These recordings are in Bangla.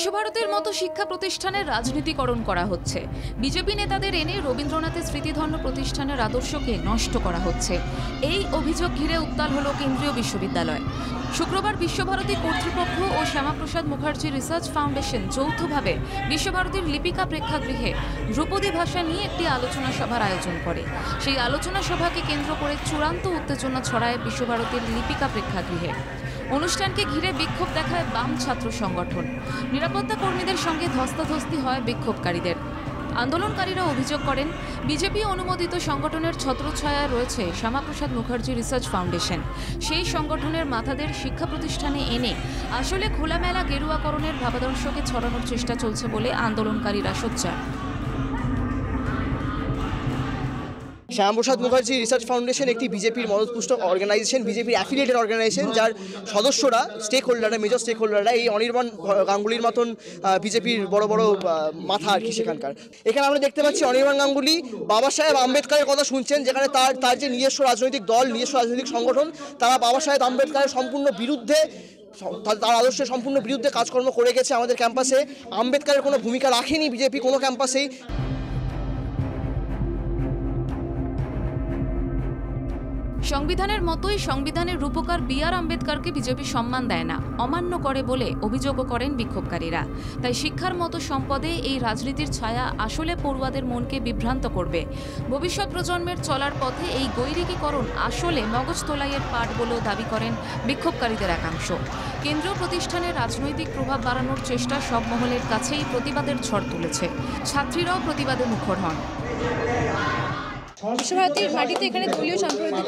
বিশ্বভারতীর মতো শিক্ষা প্রতিষ্ঠানের রাজনীতিকরণ করা হচ্ছে। বিজেপি নেতাদের এনে রবীন্দ্রনাথের স্মৃতিধন্য প্রতিষ্ঠানের আদর্শকে নষ্ট করা হচ্ছে। এই অভিযোগ ঘিরে উত্তাল হলো কেন্দ্রীয় বিশ্ববিদ্যালয়। শুক্রবার বিশ্বভারতী কর্তৃপক্ষ ও শ্যামাপ্রসাদ মুখার্জি রিসার্চ ফাউন্ডেশন যৌথভাবে বিশ্বভারতীর লিপিকা প্রেক্ষাগৃহে ধ্রুপদী ভাষা নিয়ে একটি আলোচনা সভার আয়োজন করে। সেই আলোচনা সভাকে কেন্দ্র করে চূড়ান্ত উত্তেজনা ছড়ায় বিশ্বভারতীর লিপিকা প্রেক্ষাগৃহে। অনুষ্ঠানকে ঘিরে বিক্ষোভ দেখায় বাম ছাত্র সংগঠন। নিরাপত্তা কর্মীদের সঙ্গে ধস্তাধস্তি হয় বিক্ষোভকারীদের। আন্দোলনকারীরা অভিযোগ করেন, বিজেপি অনুমোদিত সংগঠনের ছত্রছায়ায় রয়েছে শ্যামাপ্রসাদ মুখার্জি রিসার্চ ফাউন্ডেশন। সেই সংগঠনের মাথাদের শিক্ষা প্রতিষ্ঠানে এনে আসলে খোলামেলা গেরুয়াকরণের ভাবাদর্শকে ছড়ানোর চেষ্টা চলছে বলে আন্দোলনকারীরা সোচ্চার। শ্যামাপ্রসাদ মুখার্জি রিসার্চ ফাউন্ডেশন একটি বিজেপির মদতপুষ্ট অর্গানাইজেশন, বিজেপির অ্যাফিলিয়েটেড অর্গানাইজেশন, যার সদস্যরা স্টেক হোল্ডাররা, মেজর স্টেক হোল্ডাররা এই অনির্বাণ গাঙ্গুলির মতন বিজেপির বড় বড় মাথা আর কি সেখানকার। এখানে আমরা দেখতে পাচ্ছি অনির্বাণ গাঙ্গুলি বাবা সাহেব আম্বেদকরের কথা শুনছেন, যেখানে তার যে নিজস্ব রাজনৈতিক দল, নিজস্ব রাজনৈতিক সংগঠন, তারা বাবা সাহেব আম্বেদকরের সম্পূর্ণ বিরুদ্ধে, তার আদর্শের সম্পূর্ণ বিরুদ্ধে কাজকর্ম করে গেছে আমাদের ক্যাম্পাসে। আম্বেদকরের কোনো ভূমিকা রাখেনি বিজেপি কোনো ক্যাম্পাসেই। সংবিধানের মতোই সংবিধানের রূপকার বি.আর. আম্বেদকরকে বিজেপি সম্মান দেয় না, অমান্য করে বলে অভিযোগও করেন বিক্ষোভকারীরা। তাই শিক্ষার মতো সম্পদে এই রাজনীতির ছায়া আসলে পড়ুয়াদের মনকে বিভ্রান্ত করবে। ভবিষ্যৎ প্রজন্মের চলার পথে এই গৈরিকীকরণ আসলে মগজ তোলাইয়ের পাঠ বলেও দাবি করেন বিক্ষোভকারীদের একাংশ। কেন্দ্রীয় প্রতিষ্ঠানের রাজনৈতিক প্রভাব বাড়ানোর চেষ্টা সব মহলের কাছেই প্রতিবাদের ঝড় তুলেছে। ছাত্রীরাও প্রতিবাদে মুখর হন। বিশ্বভারতীর মাটিতে এখানে দলীয়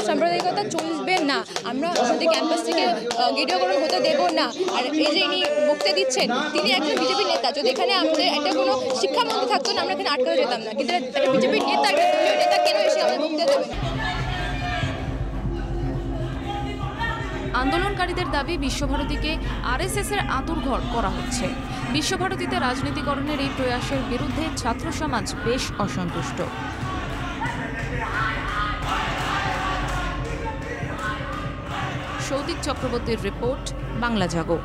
সাম্প্রদায়িকতা চলবে না। আমরা আমাদের ক্যাম্পাস থেকে গেরুয়াকরণ হতে দেব না। আর এই যে ইনি বক্তৃতা দিচ্ছেন, তিনি একজন বিজেপির নেতা। যদি এখানে আমাদের একটা কোনো শিক্ষামন্ত্রী থাকতো না, আমরা এখানে আটকাতে যেতাম না। কিন্তু একটা বিজেপির নেতা, একটা দলীয় নেতা কেন এসে আমাদের বক্তৃতা দেবেন? আন্দোলনকারীদের দাবি, বিশ্বভারতীকে আরএসএস-এর আঁতুড়ঘর করা হচ্ছে। বিশ্বভারতীতে রাজনীতিকরণের এই প্রয়াসের বিরুদ্ধে ছাত্র সমাজ বেশ অসন্তুষ্ট। সৌদিক চক্রবর্তীর রিপোর্ট, বাংলা জাগো।